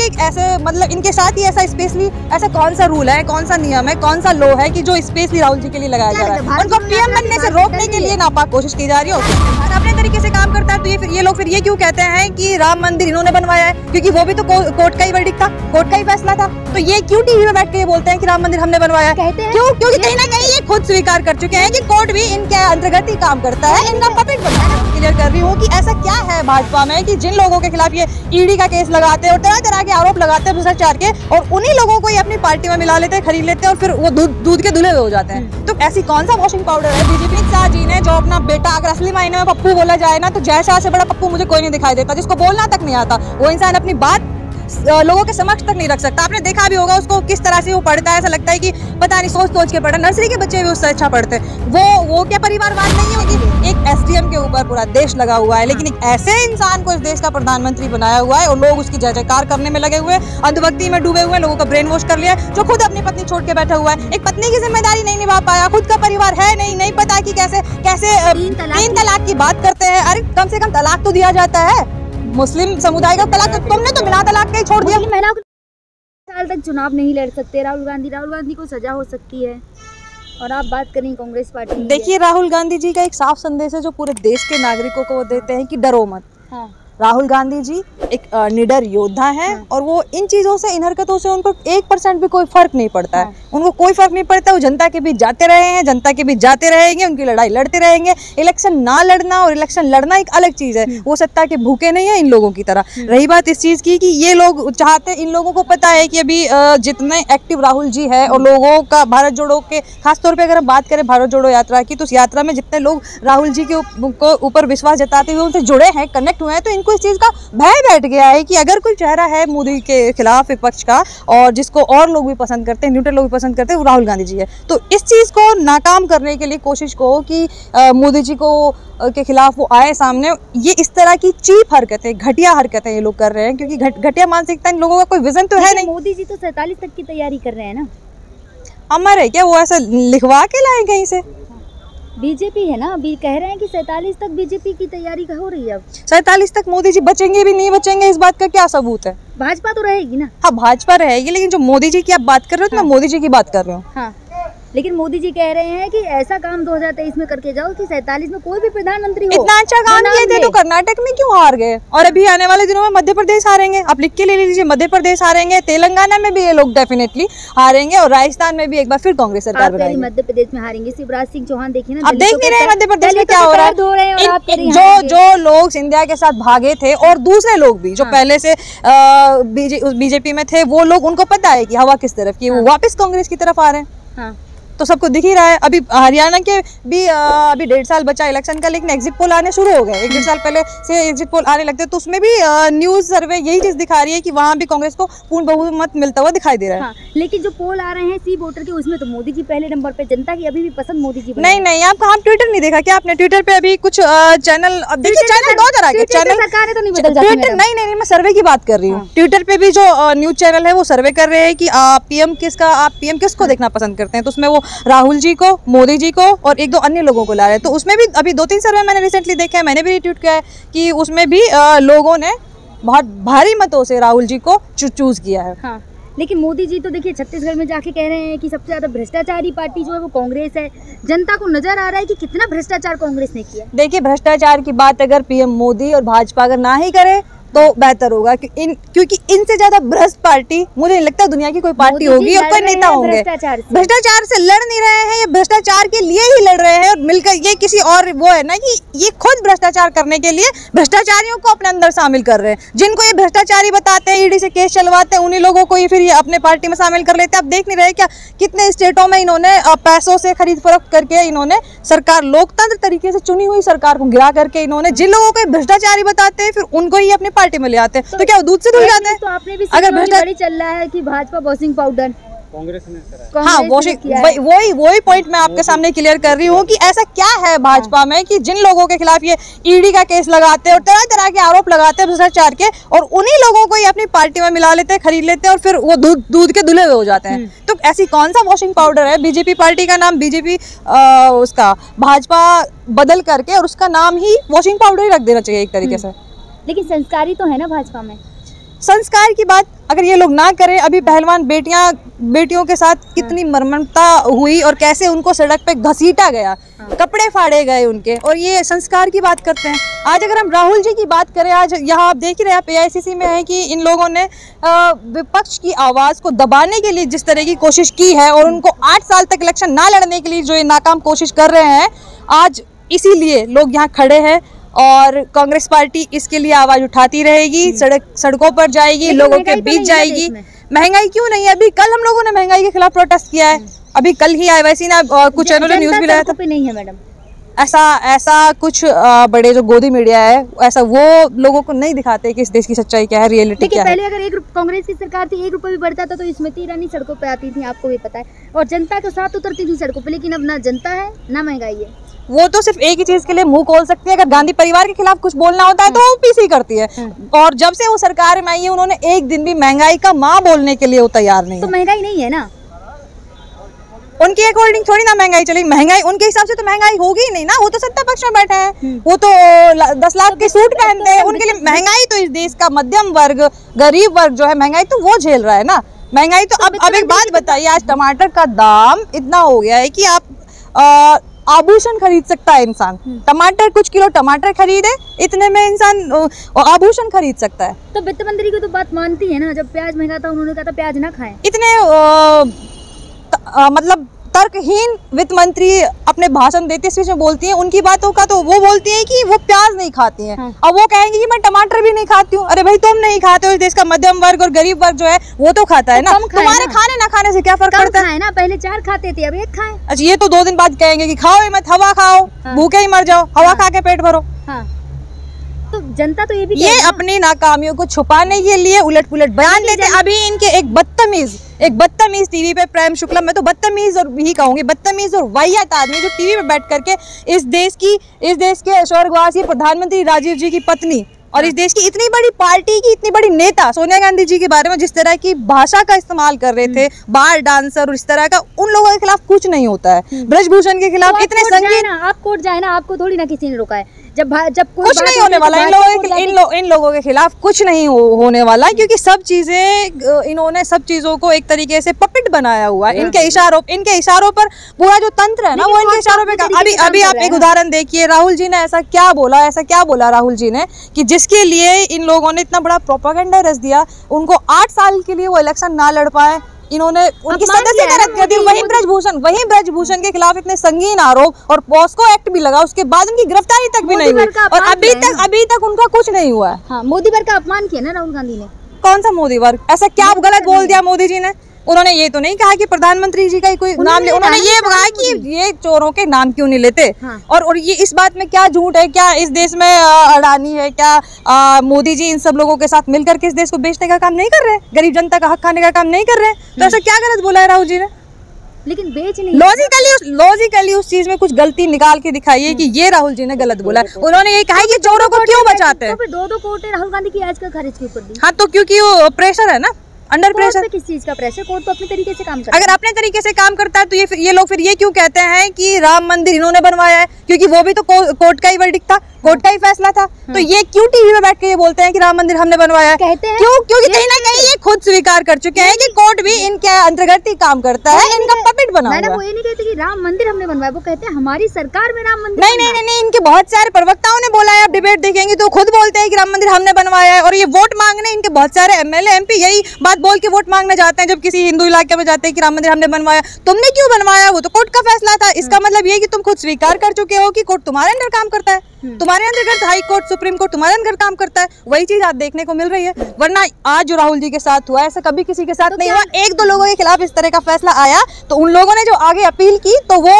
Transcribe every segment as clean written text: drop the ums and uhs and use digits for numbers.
एक ऐसे मतलब इनके साथ ही ऐसा स्पेशली ऐसा कौन सा रूल है, कौन सा नियम है, कौन सा लॉ है कि जो स्पेशली राहुल जी के लिए लगाया जा रहा है? उनको पीएम बनने से रोकने के लिए नापाक कोशिश की जा रही है। अपने तरीके से काम करता है तो ये लोग फिर ये क्यों कहते हैं कि राम मंदिर इन्होंने बनवाया है? क्योंकि वो भी तो कोर्ट का ही वर्डिक्ट था, कोर्ट का ही फैसला था। तो ये क्यों टीवी में बैठ के ये बोलते हैं कि राम मंदिर हमने बनवाया है? क्यों? क्योंकि कहीं ना कहीं ये खुद स्वीकार कर चुके हैं कि कोर्ट भी इनके अंतर्गत ही काम करता है, इनका पपेट बनता है। क्लियर कर रही हूँ कि ऐसा क्या है भाजपा में कि जिन लोगों के खिलाफ ये ईडी का केस लगाते हैं और तरह तरह के आरोप लगाते हैं भ्रष्टाचार के, और उन्हीं लोगों को ये अपनी पार्टी में मिला लेते हैं, खरीद लेते हैं और फिर वो दूध के धुले हुए हो जाते हैं। तो ऐसी कौन सा वॉशिंग पाउडर है बीजेपी शाह जी ने, जो अपना बेटा अगर असली मायने में पप्पू बोला जाए ना, तो जय शाह से बड़ा पप्पू मुझे कोई नहीं दिखाई देता। जिसको बोलना तक नहीं आता, वो इंसान अपनी बात लोगों के समक्ष तक नहीं रख सकता। आपने देखा भी होगा उसको किस तरह से वो पढ़ता है, ऐसा लगता है कि पता नहीं सोच के पढ़ा। नर्सरी के बच्चे भी उससे अच्छा पढ़ते हैं। वो क्या परिवारवाद नहीं है कि एक एसडीएम के ऊपर पूरा देश लगा हुआ है, लेकिन एक ऐसे इंसान को इस देश का प्रधानमंत्री बनाया हुआ है और लोग उसकी जय जयकार करने में लगे हुए हैं, अंधभक्ति में डूबे हुए हैं, लोगों का ब्रेन वॉश कर लिया है, जो खुद अपनी पत्नी छोड़ के बैठा हुआ है। एक पत्नी की जिम्मेदारी नहीं निभा पाया, खुद का परिवार है नहीं पता कि कैसे 3 तलाक की बात करते हैं। अरे कम से कम तलाक तो दिया जाता है। मुस्लिम समुदाय का तलाक तो तुमने तो बिना तलाक के ही छोड़ दिया। महिला साल तक चुनाव नहीं लड़ सकते राहुल गांधी को सजा हो सकती है। और आप बात करें कांग्रेस पार्टी, देखिए राहुल गांधी जी का एक साफ संदेश है जो पूरे देश के नागरिकों को वो देते हैं कि डरो मत। हाँ। राहुल गांधी जी एक निडर योद्धा हैं। हाँ। और वो इन चीज़ों से, इन हरकतों से उनको 1% भी कोई फर्क नहीं पड़ता है। हाँ। उनको कोई फर्क नहीं पड़ता। वो जनता के बीच जाते रहे हैं, जनता के बीच जाते रहेंगे, उनकी लड़ाई लड़ते रहेंगे। इलेक्शन ना लड़ना और इलेक्शन लड़ना एक अलग चीज़ है। वो सत्ता के भूखे नहीं है इन लोगों की तरह। रही बात इस चीज़ की कि ये लोग चाहते, इन लोगों को पता है कि अभी जितने एक्टिव राहुल जी है और लोगों का भारत जोड़ो के, खासतौर पर अगर हम बात करें भारत जोड़ो यात्रा की, तो उस यात्रा में जितने लोग राहुल जी के ऊपर विश्वास जताते हुए उनसे जुड़े हैं, कनेक्ट हुए हैं, तो इनको इस चीज़ का भय बैठ गया है कि अगर कोई चेहरा है मोदी के खिलाफ विपक्ष का और जिसको और लोग भी पसंद करते हैं, न्यूट्रल लोग भी पसंद करते हैं, वो राहुल गांधी जी है। तो इस चीज़ को नाकाम करने के लिए कोशिश को कि मोदी जी को के खिलाफ वो आए सामने, ये इस तरह की चीप हरकतें, घटिया हरकतें ये लोग कर रहे हैं, क्योंकि घटिया मानसिकता इन लोगों का कोई विजन तो है नहीं। मोदी जी तो 47 तक की तैयारी कर रहे हैं ना। अमर है क्या वो? ऐसा लिखवा के लाए कहीं से? बीजेपी है ना, अभी कह रहे हैं कि 47 तक बीजेपी की तैयारी हो रही है। अब 47 तक मोदी जी बचेंगे भी नहीं बचेंगे, इस बात का क्या सबूत है? भाजपा तो रहेगी ना। हाँ भाजपा रहेगी, लेकिन जो मोदी जी की आप बात कर रहे हो तो मैं मोदी जी की बात कर रही हूँ। हाँ, लेकिन मोदी जी कह रहे हैं कि ऐसा काम 2023 में करके जाओ कि 47 में कोई भी प्रधानमंत्री हो। इतना अच्छा काम किए थे तो कर्नाटक में क्यों हार गए? और अभी आने वाले दिनों में मध्य प्रदेश हारेंगे। आप लिख के ले लीजिए, मध्य प्रदेश हारेंगे, तेलंगाना में भी ये लोग डेफिनेटली हारेंगे और राजस्थान में भी एक बार फिर कांग्रेस सरकार बनाएगी। मध्य प्रदेश में हारेंगे। शिवराज सिंह चौहान देखिए ना, आप देख नहीं रहे मध्य प्रदेश में क्या हो रहा है। जो लोग सिंधिया के साथ भागे थे और दूसरे लोग भी जो पहले से बीजेपी में थे, वो लोग, उनको पता है कि हवा किस तरफ की, वो वापस कांग्रेस की तरफ आ रहे हैं। तो सबको दिख ही रहा है। अभी हरियाणा के भी अभी 1.5 साल बचा इलेक्शन का, लेकिन एग्जिट पोल आने शुरू हो गए। 1-1.5 साल पहले से एग्जिट पोल आने लगते, तो उसमें भी न्यूज सर्वे यही चीज दिखा रही है कि वहाँ भी कांग्रेस को पूर्ण बहुमत मिलता हुआ दिखाई दे रहा है। हाँ, लेकिन जो पोल आ रहे हैं सी वोटर के, उसमें तो मोदी जी पहले नंबर पे। जनता की अभी भी पसंद मोदी जी। नहीं, आपका हम ट्विटर नहीं देखा क्या आपने? ट्विटर पे अभी कुछ चैनल, अब देखिए चैनल 2 तरह के चैनल, सरकार तो नहीं बदल जाती। नहीं, मैं सर्वे की बात कर रही हूँ। ट्विटर पे भी जो न्यूज चैनल है वो सर्वे कर रहे हैं कि आप पीएम किसको देखना पसंद करते हैं। तो उसमें वो राहुल जी को, मोदी जी को और 1-2 अन्य लोगों को ला रहे हैं। तो उसमें भी अभी 2-3 सर्वे मैंने रिसेंटली देखे हैं, मैंने भी रिट्वीट किया है कि उसमें भी लोगों ने बहुत भारी मतों से राहुल जी को चूज किया है। हाँ, लेकिन मोदी जी तो देखिए छत्तीसगढ़ में जाके कह रहे हैं कि सबसे ज्यादा भ्रष्टाचारी पार्टी जो है वो कांग्रेस है। जनता को नजर आ रहा है कि कितना भ्रष्टाचार कांग्रेस ने किया। देखिए भ्रष्टाचार की बात अगर पीएम मोदी और भाजपा अगर ना ही करे तो बेहतर होगा, क्योंकि इनसे ज्यादा भ्रष्ट पार्टी मुझे नहीं लगता दुनिया की कोई पार्टी होगी और कोई नेता होंगे। भ्रष्टाचार से लड़ नहीं रहे हैं, ये भ्रष्टाचार के लिए ही लड़ रहे हैं। और मिलकर ये किसी और वो है ना कि ये खुद भ्रष्टाचार करने के लिए भ्रष्टाचारियों को अपने अंदर शामिल कर रहे हैं। जिनको ये भ्रष्टाचारी बताते हैं, ईडी से केस चलवाते हैं, उन्हीं लोगों को ये फिर ये अपने पार्टी में शामिल कर लेते हैं। आप देख नहीं रहे क्या कितने स्टेटों में इन्होंने पैसों से खरीद फरोख्त करके इन्होंने सरकार, लोकतंत्र तरीके से चुनी हुई सरकार को गिरा करके इन्होंने जिन लोगों को भ्रष्टाचारी बताते हैं फिर उनको ही अपनी पार्टी में ले आते हैं। तो क्या वो दूध से धुल जाते हैं? तो आपने भी अगर भ्रष्टाचार चल रहा है कि भाजपा वॉशिंग पाउडर कांग्रेस ने, हाँ वही पॉइंट मैं आपके सामने क्लियर कर रही हूँ कि ऐसा क्या है भाजपा में कि जिन लोगों के खिलाफ ये ईडी का केस लगाते हैं और तरह तरह के आरोप लगाते हैं भ्रष्टाचार के, और उन्हीं लोगों को ये अपनी पार्टी में मिला लेते हैं, खरीद लेते हैं और फिर वो दूध के धुले हुए हो जाते हैं। तो ऐसी कौन सा वॉशिंग पाउडर है? बीजेपी पार्टी का नाम बीजेपी उसका भाजपा बदल करके और उसका नाम ही वॉशिंग पाउडर ही रख देना चाहिए एक तरीके से। लेकिन संस्कारी तो है ना भाजपा में। संस्कार की बात अगर ये लोग ना करें, अभी पहलवान बेटियों के साथ कितनी मर्मरता हुई और कैसे उनको सड़क पे घसीटा गया, कपड़े फाड़े गए उनके, और ये संस्कार की बात करते हैं। आज अगर हम राहुल जी की बात करें, आज यहाँ आप देख ही रहे हैं, आप AICC में है कि इन लोगों ने विपक्ष की आवाज़ को दबाने के लिए जिस तरह की कोशिश की है और उनको 8 साल तक इलेक्शन ना लड़ने के लिए जो ये नाकाम कोशिश कर रहे हैं, आज इसीलिए लोग यहाँ खड़े हैं और कांग्रेस पार्टी इसके लिए आवाज उठाती रहेगी, सड़कों पर जाएगी, लोगों के बीच जाएगी। महंगाई क्यों नहीं है? अभी कल हम लोगों ने महंगाई के खिलाफ प्रोटेस्ट किया है, अभी कल ही IYC ने कुछ चैनलों ने न्यूज भी लाया था। नहीं है मैडम, ऐसा कुछ बड़े जो गोदी मीडिया है ऐसा वो लोगों को नहीं दिखाते कि इस देश की सच्चाई क्या है, रियलिटी क्या है। पहले अगर कांग्रेस की सरकार थी, 1 रुपये भी बढ़ता था तो स्मृति ईरानी सड़कों पे आती थी, आपको भी पता है, और जनता के साथ उतरती थी सड़कों पे। लेकिन अब ना जनता है ना महंगाई है। वो तो सिर्फ एक ही चीज के लिए मुंह खोल सकती है, अगर गांधी परिवार के खिलाफ कुछ बोलना होता है तो वो पीसी करती है। और जब से वो सरकार में आई है उन्होंने एक दिन भी महंगाई का माँ बोलने के लिए वो तैयार नहीं। तो महंगाई नहीं है ना, उनके अकॉर्डिंग थोड़ी ना महंगाई चलेगी। महंगाई उनके हिसाब से तो महंगाई होगी ही नहीं ना, वो तो सत्ता पक्ष में बैठे हैं, वो तो 10 लाख के सूट पहनते हैं, उनके लिए महंगाई तो इस देश का मध्यम वर्ग, गरीब वर्ग जो है महंगाई तो वो झेल रहा है ना। महंगाई तो अब एक बात बताइए, आज टमाटर का दाम इतना हो गया है कि आप आभूषण खरीद सकता है इंसान। टमाटर, कुछ किलो टमाटर खरीदे, इतने में इंसान आभूषण खरीद सकता है। तो वित्त मंत्री की तो बात मानती है ना, जब प्याज महंगा था उन्होंने कहा था प्याज ना खाएं। इतने मतलब तर्कहीन वित्त मंत्री अपने भाषण देते स्पीच में बोलती हैं, उनकी बातों का तो वो बोलती है कि वो प्याज नहीं खाती हैं। अब वो कहेंगी कि मैं टमाटर भी नहीं खाती हूँ। अरे भाई तुम नहीं खाते हो, इस देश का मध्यम वर्ग और गरीब वर्ग जो है वो तो खाता है ना। तुम्हारे खाने ना खाने से क्या फर्क पड़ता है ना? पहले 4 खाते थे, अब 1 खाएं। अच्छा, ये तो 2 दिन बाद कहेंगे कि खाओ ही मत, हवा खाओ, भूखे ही मर जाओ, हवा खा के पेट भरो। तो जनता तो ये अपनी नाकामियों को छुपाने के लिए उलट पुलट बयान देते। अभी इनके एक बदतमीज टीवी पे प्रेम शुक्ला, मैं तो बदतमीज और भी कहूंगी, बदतमीज और वाहियात आदमी जो टीवी पे बैठ करके इस देश के स्वर्गवासी प्रधानमंत्री राजीव जी की पत्नी और इस देश की इतनी बड़ी पार्टी की इतनी बड़ी नेता सोनिया गांधी जी के बारे में जिस तरह की भाषा का इस्तेमाल कर रहे थे, बार डांसर और इस तरह का, उन लोगों के खिलाफ कुछ नहीं होता है। ब्रजभूषण के खिलाफ इतने संगीन, आप कोर्ट जाए ना, आपको थोड़ी ना किसी ने रोका है। जब कुछ नहीं होने वाला इन लोगों के खिलाफ कुछ नहीं होने वाला, क्योंकि सब चीजें इन्होंने सब चीजों को एक तरीके से पपेट बनाया हुआ है। इनके इशारों पर पूरा जो तंत्र है ना वो इनके इशारों पे। अभी आप एक उदाहरण देखिए, राहुल जी ने ऐसा क्या बोला राहुल जी ने कि जिसके लिए इन लोगों ने इतना बड़ा प्रोपेगेंडा रच दिया, उनको 8 साल के लिए वो इलेक्शन ना लड़ पाए, इन्होंने उनकी सदस्यता रद्द कर दी। वहीं ब्रजभूषण के खिलाफ इतने संगीन आरोप और पॉस्को एक्ट भी लगा, उसके बाद उनकी गिरफ्तारी तक भी नहीं हुई और अभी तक उनका कुछ नहीं हुआ है। हाँ, मोदी वर्ग का अपमान किया ना राहुल गांधी ने। कौन सा मोदी वर्ग? ऐसा क्या गलत बोल दिया मोदी जी ने? उन्होंने ये तो नहीं कहा कि प्रधानमंत्री जी का कोई नाम ले, उन्होंने ये कहा कि ये चोरों के नाम क्यों नहीं लेते। और ये इस बात में क्या झूठ है? क्या इस देश में अडानी है? क्या मोदी जी इन सब लोगों के साथ मिलकर के इस देश को बेचने का काम नहीं कर रहे? गरीब जनता का हक खाने का काम नहीं कर रहे? तो ऐसा क्या गलत बोला है राहुल जी ने? लेकिन बेच नहीं, लॉजिकली उस चीज में कुछ गलती निकाल के दिखाइए कि ये राहुल जी ने गलत बोला है। उन्होंने ये कहा कि चोरों को क्यों बचाते हैं। 2 कोर्ट राहुल गांधी की याचिका खारिज क्यों कर दी? हाँ, तो क्योंकि वो प्रेशर है ना, अंडर प्रेशर। किस चीज का प्रेशर? कोर्ट तो अपने तरीके से काम करता है। अगर अपने तरीके से काम करता है तो ये लोग फिर ये क्यों कहते हैं कि राम मंदिर इन्होंने बनवाया है? क्योंकि वो भी तो कोर्ट का ही वर्डिक्ट था, कोर्ट का ही फैसला था। तो ये क्यों टीवी में बैठ के ये बोलते हैं कि राम मंदिर हमने बनवाया है? कहते हैं क्योंकि कहीं ना कहीं ये खुद स्वीकार कर चुके हैं कि कोर्ट भी इनके अंतर्गत ही काम करता है, इनका पपेट बना हुआ है। वो ये नहीं कहते कि राम मंदिर हमने बनवाया, वो कहते हैं हमारी सरकार में राम मंदिर। नहीं, इनके बहुत सारे प्रवक्ताओं ने बोला है, आप डिबेट देखेंगे तो खुद बोलते हैं कि राम मंदिर हमने बनवाया है। और ये वोट मांगने इनके बहुत सारे MLA MP यही बात बोल के वोट मांगने जाते हैं जब किसी हिंदू इलाके में जाते हैं कि राम मंदिर हमने बनवाया। तुमने क्यों बनवाया? वो तो कोर्ट का फैसला था। इसका मतलब ये कि तुम खुद स्वीकार कर चुके हो कि कोर्ट तुम्हारे अंदर काम करता है, तुम्हारे अंतर्गत हाई कोर्ट, सुप्रीम कोर्ट तुम्हारे अंदर काम करता है। वही चीज आज देखने को मिल रही है। वरना आज जो राहुल जी के साथ हुआ ऐसा कभी किसी के साथ नहीं हुआ। 1-2 लोगों के खिलाफ इस तरह का फैसला आया तो उन लोगों ने जो आगे अपील की तो वो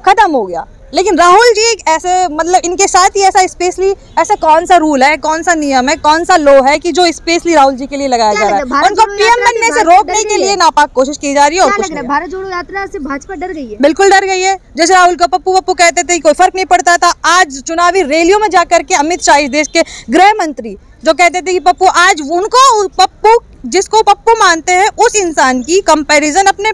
खत्म हो गया। लेकिन राहुल जी ऐसे, मतलब इनके साथ ही ऐसा स्पेशली ऐसा कौन सा रूल है, कौन सा नियम है, कौन सा लॉ है कि जो स्पेशली राहुल जी के लिए लगाया जा रहा है? उनको PM बनने से रोकने के लिए नापाक कोशिश की जा रही है और कुछ नहीं। भारत जोड़ो यात्रा से भाजपा डर गई है। बिल्कुल डर गई है। जैसे राहुल को पप्पू कहते थे, कोई फर्क नहीं पड़ता था। आज चुनावी रैलियों में जाकर के अमित शाह, इस देश के गृह मंत्री, जो कहते थे कि पप्पू, आज उनको जिसको पप्पू मानते हैं उस इंसान की कंपैरिजन अपने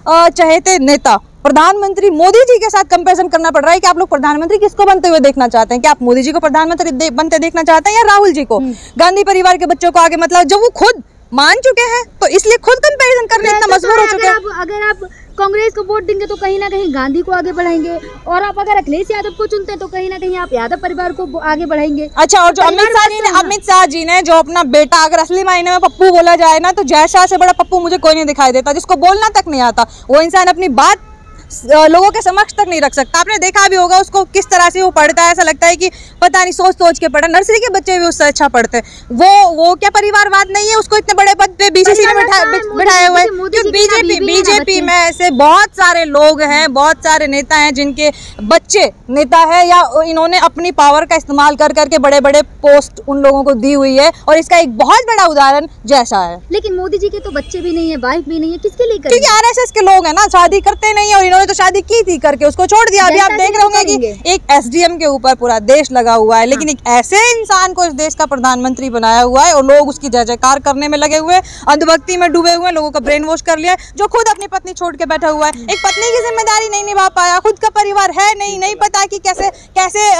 चहेते नेता प्रधानमंत्री मोदी जी के साथ कंपैरिजन करना पड़ रहा है कि आप लोग प्रधानमंत्री किसको बनते हुए देखना चाहते हैं? क्या आप मोदी जी को प्रधानमंत्री बनते देखना चाहते हैं या राहुल जी को? गांधी परिवार के बच्चों को आगे, मतलब जब वो खुद मान चुके हैं तो इसलिए खुद कंपैरिजन करने इतना मजबूर हो चुके हैं। अगर आप कांग्रेस को वोट देंगे तो कहीं ना कहीं गांधी को आगे बढ़ाएंगे, और आप अगर अखिलेश यादव को चुनते हैं तो कहीं ना कहीं आप यादव परिवार को आगे बढ़ाएंगे। अच्छा, और जो अमित शाह जी ने जो अपना बेटा, अगर असली मायने में पप्पू बोला जाए ना, तो जय शाह से बड़ा पप्पू मुझे कोई नहीं दिखाई देता, जिसको बोलना तक नहीं आता। वो इंसान अपनी बात लोगों के समक्ष तक नहीं रख सकता। आपने देखा भी होगा उसको किस तरह से वो पढ़ता है, ऐसा लगता है कि पता नहीं सोच सोच के पढ़ा। नर्सरी के बच्चे भी उससे अच्छा पढ़ते हैं। वो क्या परिवारवाद नहीं है? उसको इतने बड़े पद पे बीसीसी में बिठाए हुए। बीजेपी में ऐसे बहुत सारे लोग हैं, बहुत सारे नेता हैं जिनके बच्चे नेता है, या इन्होंने अपनी पावर का इस्तेमाल कर करके बड़े बड़े पोस्ट उन लोगों को दी हुई है, और इसका एक बहुत बड़ा उदाहरण जैसा है। लेकिन मोदी जी के तो बच्चे भी नहीं है, वाइफ भी नहीं है, किसके लिए? क्योंकि आरएसएस के लोग हैं ना, शादी करते नहीं है, और इन्होंने तो शादी की थी करके उसको छोड़ दिया। अभी आप देख रहे होंगे कि एक एसडीएम के ऊपर पूरा देश लगा हुआ है, लेकिन एक ऐसे इंसान को इस देश का प्रधानमंत्री बनाया हुआ है और लोग उसकी जय जयकार करने में लगे हुए, अंधभक्ति में डूबे हुए, लोगों का ब्रेन वॉश कर लिया, जो खुद अपनी पत्नी छोड़ के बैठा हुआ है। एक पत्नी की जिम्मेदारी नहीं निभा पाया, खुद का परिवार है नहीं पता कि कैसे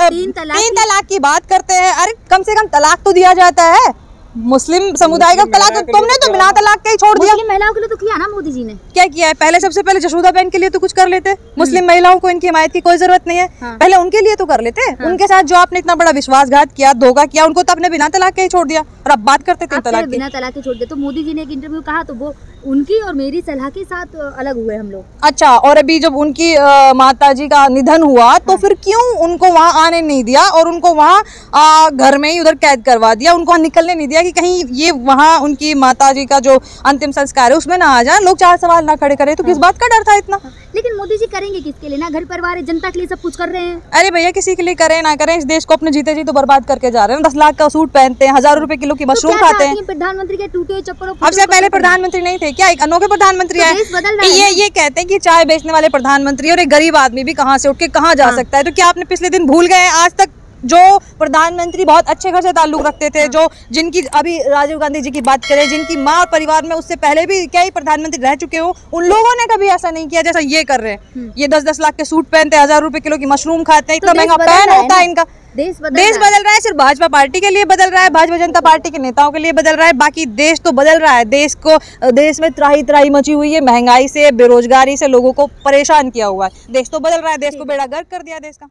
तीन तलाक की बात करते हैं। अरे कम से कम तलाक तो दिया जाता है। मुस्लिम समुदाय का तलाक तुमने तो बिना तलाक के ही छोड़ दिया। मुस्लिम महिलाओं के लिए तो किया ना मोदी जी ने। क्या किया है? पहले सबसे पहले जशोदा बहन के लिए तो कुछ कर लेते। मुस्लिम महिलाओं को इनकी हिमायत की कोई जरूरत नहीं है। पहले उनके लिए तो कर लेते। उनके साथ जो आपने इतना बड़ा विश्वासघात किया, धोखा किया, उनको तो आपने बिना तलाक के ही छोड़ दिया, और अब बात करते तीन तलाक की। बिना तलाक के छोड़ दिया। तो मोदी जी ने एक इंटरव्यू कहा तो वो उनकी और मेरी सलाह के साथ अलग हुए हम लोग। अच्छा, और अभी जब उनकी माताजी का निधन हुआ तो फिर क्यों उनको वहां आने नहीं दिया और उनको वहां घर में ही उधर कैद करवा दिया? उनको निकलने नहीं दिया कि कहीं ये वहां उनकी माताजी का जो अंतिम संस्कार है उसमें ना आ जाए, लोग चार सवाल ना खड़े करें। तो किस बात का डर था इतना? लेकिन मोदी जी करेंगे किसके लिए? ना घर परिवार है, जनता के लिए सब कुछ कर रहे हैं। अरे भैया, किसी के लिए करें ना करें, इस देश को अपने जीते जी तो बर्बाद करके जा रहे हैं। 10 लाख का सूट पहनते हैं, 1000 रुपए किलो की मशरूम खाते हैं। प्रधानमंत्री के टूटे चप्पलों आपसे पहले प्रधानमंत्री नहीं थे क्या? एक अनोखे प्रधानमंत्री आए। ये कहते हैं कि चाय बेचने वाले प्रधानमंत्री और एक गरीब आदमी भी कहाँ से उठ के कहाँ जा सकता है। तो क्या आपने पिछले दिन भूल गए? आज तक जो प्रधानमंत्री बहुत अच्छे घर से ताल्लुक रखते थे, जो जिनकी अभी राजीव गांधी जी की बात करें, जिनकी माँ और परिवार में उससे पहले भी क्या ही प्रधानमंत्री रह चुके हो, उन लोगों ने कभी ऐसा नहीं किया जैसा ये कर रहे हैं। ये 10-10 लाख के सूट पहनते हैं, 1000 रुपए किलो की मशरूम खाते हैं, इतना महंगा पैन होता है इनका। देश बदल रहा है, सिर्फ भाजपा पार्टी के लिए बदल रहा है, भाजपा जनता पार्टी के नेताओं के लिए बदल रहा है। बाकी देश तो बदल रहा है। देश में त्राही त्राही मची हुई है, महंगाई से, बेरोजगारी से लोगों को परेशान किया हुआ है। देश तो बदल रहा है, देश को बेड़ा गर्क कर दिया देश का।